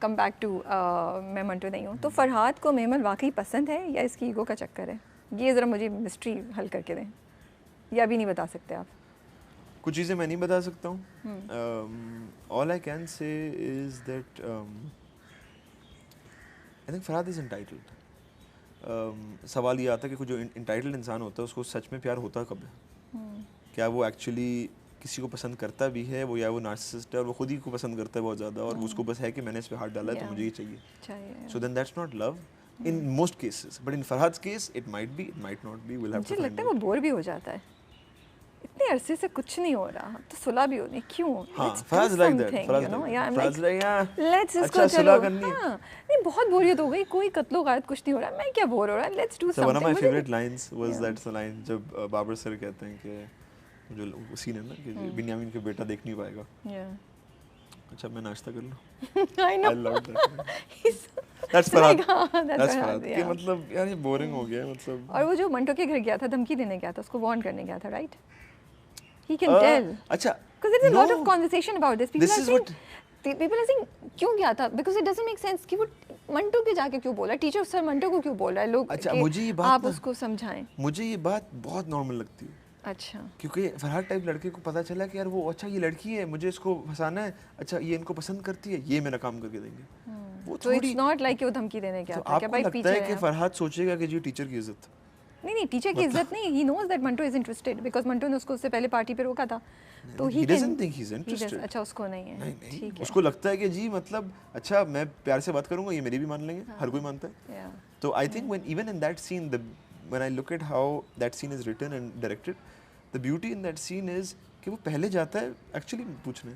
Come back to मैं मंटो नहीं हूँ, तो फरहाद को मेमल वाकई पसंद है या इसकी ईगो का चक्कर है? ये ज़रा मुझे मिस्ट्री हल करके दें, या अभी नहीं बता सकते आप? कुछ चीज़ें मैं नहीं बता सकता हूँ. All I can say is that I think Farhad is entitled. सवाल ये आता है कि कोई जो entitled इंसान होता है उसको सच में प्यार होता कब है? क्या वो एक्चुअली किसी को पसंद करता भी है वो, या वो नार्सिसिस्ट है और वो खुद ही को पसंद करता है बहुत ज़्यादा और उसको बस है कि मैंने इस पे हाथ डाला है तो मुझे ये चाहिए. So then that's not love in most cases, but in Farhad's case it might be, it might not be. We'll have to मुझे find लगता है out. वो बोर भी हो जाता है, इतने अरसे से कुछ नहीं हो रहा, तो सुलह भी होनी क्यों? हाँ, Let's do Farhad's like that. something, Farhad's you know? like Yeah, that. I'm Farhad's like, yeah. let's इसको अच्छा, चलो, सुलह करनी है. हाँ, नहीं बहुत बोरियत हो गई, कोई कत्लो गायत कुछ नहीं हो रहा, मैं क्या बोर हो रहा है, let's do So one of something. my favorite lines was Yeah. that line जब बाबर सर कहते हैं कि जो सीन है ना कि बिन्यामीन का बेटा देख नहीं पाएगा. Yeah. अच्छा मैं नाश्ता कर लूँ. I know. I loved that. He's- That's like, Farhad. हाँ, that's That's Farhad, Farhad. कि yeah. मतलब यार ये बोरिंग हो गया है मतलब. और वो जो मंटो के घर गया था, धमकी देने गया था, उसको वार्न करने गया था, right? He can tell. अच्छा. Because there's a lot No. of conversation about this. People This are is saying, what- people are saying क्यों गया था? Because it doesn't make sense कि वो मंटो के जाके क्यों बोला? टीचर सर मंटो को क्यों बोल रहा है? लोग अच्छा, कि मुझे ये बात आप ना- उसको समझाएं. मुझे ये बात बहुत नॉर्मल लगती है. अच्छा. क्योंकि फरहाद टाइप लड़के को पता चला कि यार वो अच्छा ये लड़की है, मुझे इसको फंसाना है, अच्छा ये इनको पसंद करती है, ये मेरा काम करके देंगे. वो तो थोड़ी इट्स नॉट लाइक कि वो धमकी देने गया तो था क्या आपको भाई लगता पीछे है है कि आप? फरहाद सोचेगा कि जी टीचर की इज्जत. नहीं टीचर की इज्जत नहीं. He knows that Manto is interested because Manto ने उसको उससे पहले पार्टी पे रोका था, तो he doesn't think he's interested. अच्छा उसको नहीं है. नहीं ठीक है. उसको लगता है कि जी मतलब अच्छा मैं प्यार से बात करूंगा ये मेरी भी मान लेंगे. हर कोई मानता है. Yeah. तो I think when even in that scene when I look at how that scene is written and directed, the beauty in that scene is कि वो पहले जाता है एक्चुअली पूछने,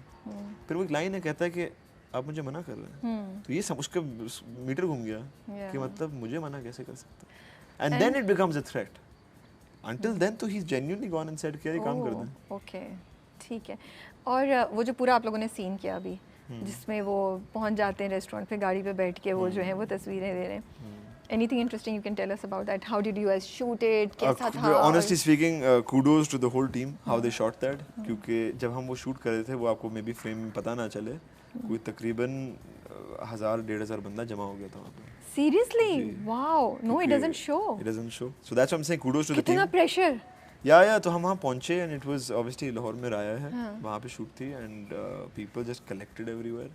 फिर वो एक लाइन है कहता है कि आप मुझे मना कर रहे हैं. तो ये उसका मीटर घूम गया कि मतलब मुझे मना कैसे कर सकता. And then it becomes a threat. Until then तो he's genuinely gone and said कि ये काम कर दें. ओके ठीक है. और वो जो पूरा आप लोगों ने सीन किया अभी जिसमें वो पहुंच जाते हैं रेस्टोरेंट पे गाड़ी पे बैठ के वो जो है वो तस्वीरें दे रहे हैं. Anything interesting you can tell us about that? How did you guys shoot it? कैसा था? Honestly speaking, kudos to the whole team how they shot that. क्योंकि जब हम वो शूट कर रहे थे वो आपको मे बी फ्रेम में पता ना चले, कोई तकरीबन 1000-1500 बंदा जमा हो गया था वहाँ पे. Seriously? Wow. No, it doesn't show. It doesn't show. So that's what I'm saying. Kudos to the कितना team. pressure? या तो हम वहाँ पहुँचे and it was obviously Lahore में राया है, वहाँ पे शूट थी and people just collected everywhere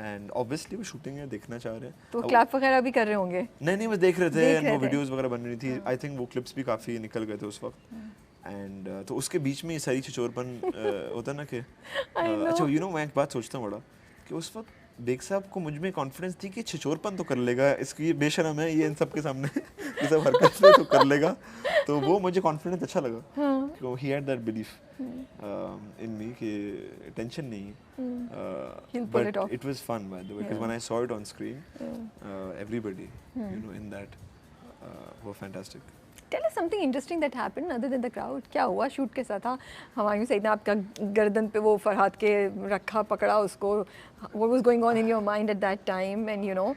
and obviously वो शूटिंग है, देखना चाह रहे हैं. तो क्लैप वगैरह भी कर रहे होंगे? नहीं बस देख रहे थे and वो वीडियोस वगैरह बन रही थी. आई थिंक वो क्लिप्स भी काफ़ी निकल गए थे उस वक्त. एंड तो उसके बीच में ये सारी छिछोरपन होता ना कि अच्छा यू नो मैं एक बात सोचता हूँ बड़ा कि उस वक्त बेग साहब को मुझ में कॉन्फिडेंस थी कि छिछोरपन तो कर लेगा, इसकी बेशरम है ये इन सब के सामने ये सब हरकत तो कर लेगा, तो वो मुझे कॉन्फिडेंस अच्छा लगा. He had that belief in me कि टेंशन नहीं. But it was fun by the way because when I saw it on screen everybody you know in that वो fantastic. Tell us something interesting that happened other than the crowd. क्या हुआ shoot के साथ? था हमायूं सईद ने आपका गर्दन पे वो फरहाद के रखा पकड़ा उसको. What was going on in your mind at that time and you know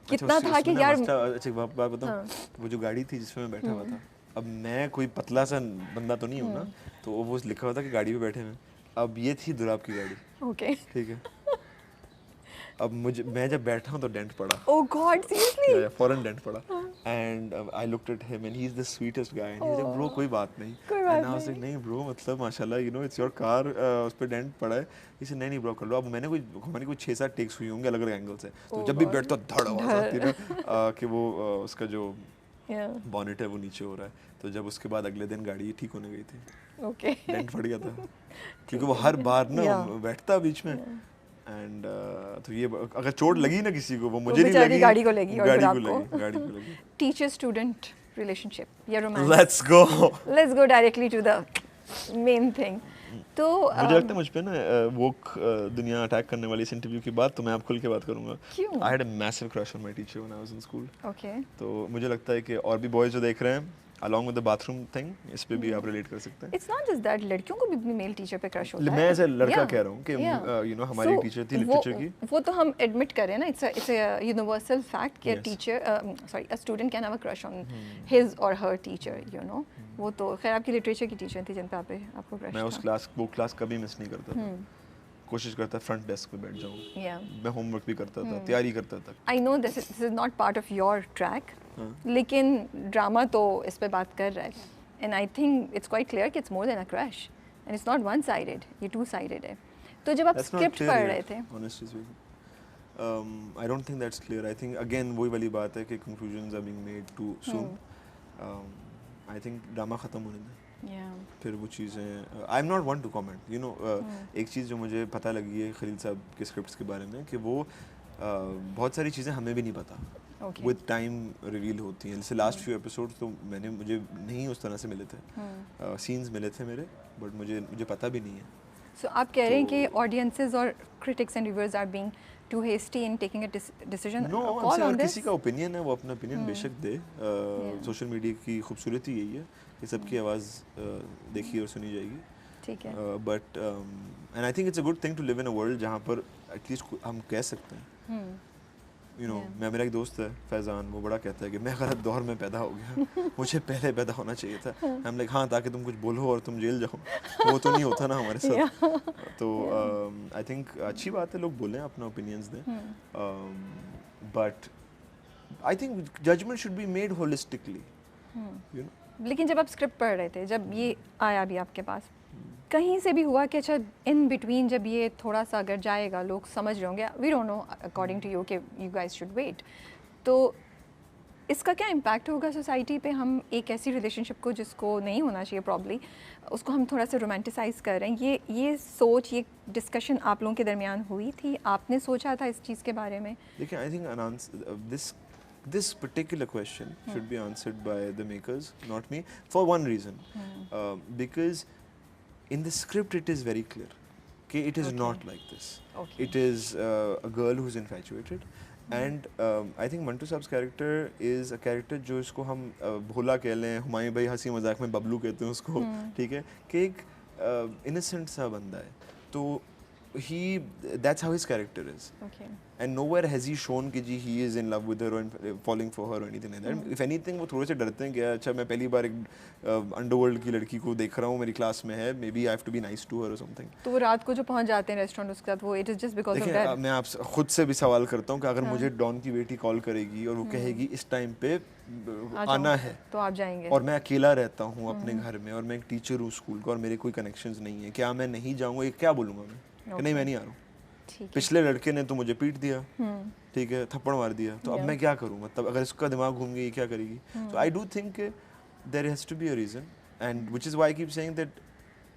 कितना था कि यार अच्छा बात बताऊं, वो जो गाड़ी थी जिसमें मैं बैठा हुआ था, अब मैं कोई पतला सा बंदा तो नहीं हूँ ना, तो वो लिखा हुआ था कि गाड़ी पे बैठे हैं. अब ये थी दुराब की गाड़ी. ओके ठीक है. अब मैं जब बैठा हूँ तो डेंट पड़ा. ओह गॉड सीरियसली? फौरन डेंट पड़ा. And I looked at him and he is the sweetest guy and he said bro कोई बात नहीं. एंड आई वाज लाइक नहीं ब्रो मतलब माशाल्लाह you know it's your car, उस पे डेंट पड़ा है. इसे नहीं ब्रो कर लो. अब हमारी कोई 6-7 टेक्स हुई होंगे अलग अलग एंगल से, तो जब भी बैठता धड़ आवाज आती है ना कि वो उसका जो बॉनेट है वो नीचे हो रहा है. तो जब उसके बाद अगले दिन गाड़ी ठीक होने गई थी, ओके डेंट पड़ गया था क्योंकि वो हर बार ना बैठता बीच में. एंड तो ये अगर चोट लगी ना किसी को वो मुझे नहीं लगी, गाड़ी को लगी और गाड़ी को लगी. टीचर स्टूडेंट रिलेशनशिप या romance. Let's go directly to the main thing. तो मुझे लगता है मुझ पे ना वोक दुनिया अटैक करने वाली इस इंटरव्यू के बाद तो मैं आप खुल के बात करूंगा. I had a massive crush on my teacher when I was in school. Okay. तो मुझे लगता है कि और भी बॉयज जो देख रहे हैं along with the bathroom thing, इस पे भी आप रिलेट कर सकते हैं. It's not just that, लड़कियों को भी अपनी मेल टीचर पे क्रश होता है. मैं ऐसे लड़का कह रहा हूँ कि you know हमारी टीचर थी लिटरेचर की. वो तो हम एडमिट करें ना, it's a universal fact कि a student can have a crush on his or her teacher, you know. वो तो खैर आपकी लिटरेचर की टीचर थी जिन पे आपको क्रश था. मैं वो क्लास कभी मिस नहीं करता था. कोशिश करता फ्रंट डेस्क पे बैठ जाऊँ, Yeah. मैं होमवर्क भी करता था, तैयारी करता था। I know this is not part of your track, लेकिन ड्रामा तो इस पे बात कर रहा है, and I think it's quite clear कि it's more than a crush, and it's not one-sided, ये two-sided है। तो जब आप That's not स्क्रिप्ट clear पढ़ yet, रहे थे, honestly speaking. I don't think that's clear. I think again वही वाली बात है कि conclusions are being made too soon. I think drama ख़त्म होने दें, yeah. फिर वो चीज़ें I am not one two comment, you know. एक चीज़ जो मुझे पता लगी है खलील साहब के स्क्रिप्ट्स के बारे में कि वो बहुत सारी चीज़ें हमें भी नहीं पता, Okay. विद टाइम रिवील होती हैं। जैसे लास्ट फ्यू एपिसोड्स तो मुझे नहीं उस तरह से मिले थे, सीन्स मिले थे मेरे, बट मुझे पता भी नहीं है। So आप कह रहे हैं कि audiences और critics and reviewers are being too hasty in taking a decision, no a call on this? किसी का ओपिनियन है वो अपना ओपिनियन बेशक दे। सोशल मीडिया की खूबसूरती यही है कि सबकी आवाज़ देखी और सुनी जाएगी। ठीक है। But and I think it's a good thing to live in a world जहाँ पर एटलीस्ट हम कह सकते हैं, यू नो। मेरा एक दोस्त है फैज़ान, वो बड़ा कहता है कि मैं गलत दौर में पैदा हो गया, मुझे पहले पैदा होना चाहिए था। हम लाइक हाँ, ताकि तुम कुछ बोलो और तुम जेल जाओ, वो तो नहीं होता ना हमारे साथ। तो आई थिंक अच्छी बात है लोग बोलें, अपना ओपिनियंस दें, but I think judgement should be made holistically, you know. लेकिन जब आप स्क्रिप्ट पढ़ रहे थे, जब ये आया भी आपके पास, कहीं से भी हुआ कि अच्छा इन बिटवीन जब ये थोड़ा सा अगर जाएगा लोग समझ रहे होंगे, we don't know according to you कि यू गाइस शुड वेट, तो इसका क्या इम्पैक्ट होगा सोसाइटी पे? हम एक ऐसी रिलेशनशिप को जिसको नहीं होना चाहिए प्रॉब्ली, उसको हम थोड़ा सा रोमांटिसाइज कर रहे हैं। ये सोच, ये डिस्कशन आप लोगों के दरमियान हुई थी? आपने सोचा था इस चीज़ के बारे में? देखिए, I think this particular question should be answered by the makers, not me, for one reason. Because in the script it is very clear that it is not like this. Okay. It is a girl who's infatuated, and I think Mantu Saab's character is a character जो इसको हम भोला कह लें, हुमायूं भाई हंसी मजाक में बबलू कहते हैं उसको, ठीक है, कि एक innocent सा बंदा है, तो that's how his character is. Okay. And nowhere has he shown कि जी he is in love with her or falling for her or anything like that. If anything, वो थोड़े से डरते हैं कि अच्छा मैं पहली बार एक अंडरवर्ल्ड की लड़की को देख रहा हूँ, मेरी क्लास में है, maybe I have to be nice to her or something. तो वो रात को जो पहुँच जाते हैं रेस्टोरेंट उसके साथ, वो it is just because of that. मैं आपसे खुद से भी सवाल करता हूँ कि अगर मुझे डॉन की बेटी कॉल करेगी और वो कहेगी इस टाइम पे आना है, तो आप जाएंगे? और मैं अकेला रहता हूँ अपने घर में और मैं एक टीचर हूँ स्कूल का और मेरे कोई कनेक्शंस नहीं है, क्या मैं नहीं जाऊँगा? ये क्या बोलूँगा मैं कि नहीं, मैं नहीं आ रहा हूँ। पिछले लड़के ने तो मुझे पीट दिया, ठीक है, थप्पड़ मार दिया, तो अब मैं क्या करूँ? मतलब अगर इसका दिमाग घूम गई, क्या करेगी? So I do think there has to be a reason, and which is why I keep saying that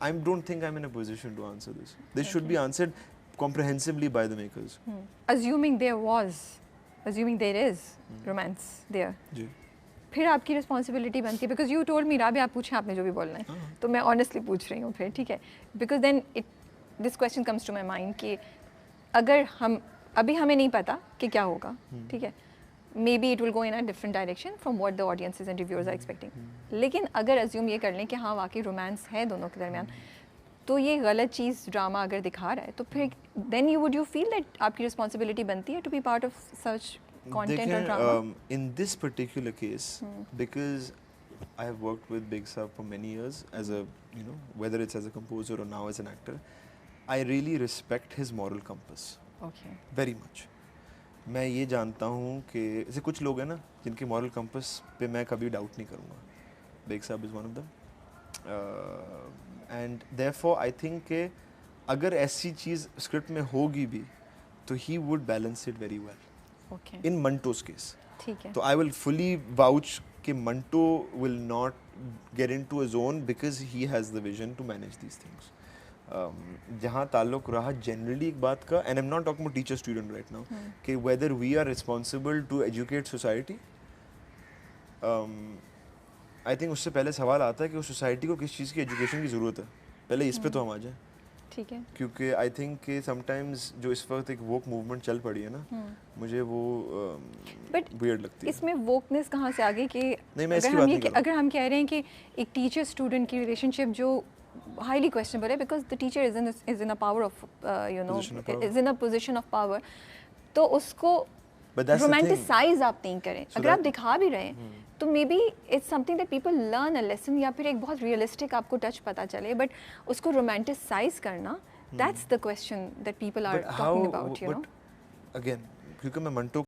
I don't think I'm in a position to answer this. This should be answered comprehensively by the makers. Assuming there is romance there, जी, फिर आपकी responsibility बनती है, because you told me राबी, आप पूछें आपने जो भी बोलना है, तो मैं ऑनेस्टली पूछ रही हूँ फिर, ठीक है, because then this question comes to my mind कि अगर हम अभी हमें नहीं पता कि क्या होगा, ठीक है, maybe it will go in a different direction from what the audiences and reviewers are expecting, लेकिन अगर अज्यूम ये कर लें कि हाँ वाकई रोमांस है दोनों के दरमियान, तो ये गलत चीज़ ड्रामा अगर दिखा रहा है, तो फिर देन यू फील दैट आपकी रिस्पॉन्सिबिलिटी बनती है to be part of such content or drama? In this particular case, because I have worked with Big Saab for many years as a, you know, whether it's as a composer or now as an actor, I really respect his moral compass. Okay. Very much. मैं ये जानता हूँ कि जैसे कुछ लोग हैं ना जिनके moral compass पे मैं कभी doubt नहीं करूँगा. Big Saab is one of them. And therefore I think कि अगर ऐसी चीज़ स्क्रिप्ट में होगी भी, तो he would balance it very well. Okay. In Manto's case. ठीक है. So I will fully vouch कि Manto will not get into a zone because he has the vision to manage these things. जहाँ ताल्लुक रहा generally एक बात का, and I'm not talking about teacher student right now, कि whether we are responsible to educate society, I think उससे पहले सवाल आता है कि उस सोसाइटी को किस चीज़ की एजुकेशन की ज़रूरत है, पहले इस पे तो हम आ जाएं. ठीक है. क्योंकि आई थिंक कि समटाइम्स जो इस वक्त एक वोक मूवमेंट चल पड़ी है ना, मुझे वो वियर्ड लगती है. इसमें वोकनेस कहाँ से आ गई कि नहीं, मैं इसकी बात नहीं कर रहा. अगर हम कह रहे हैं कि एक टीचर स्टूडेंट की रिलेशनशिप जो हाईली क्वेश्चनेबल है, because the teacher is in a power of you know is in a position of power, तो उसको रोमांटिसाइज आप नहीं करें. अगर आप दिखा भी रहे हैं तो may be it's something that people learn a lesson, या फिर एक बहुत रियलिस्टिक आपको टच पता चले, बट उसको रोमांटिसाइज करना That's the question that people are talking about, you know. Again, क्योंकि मैं मंटो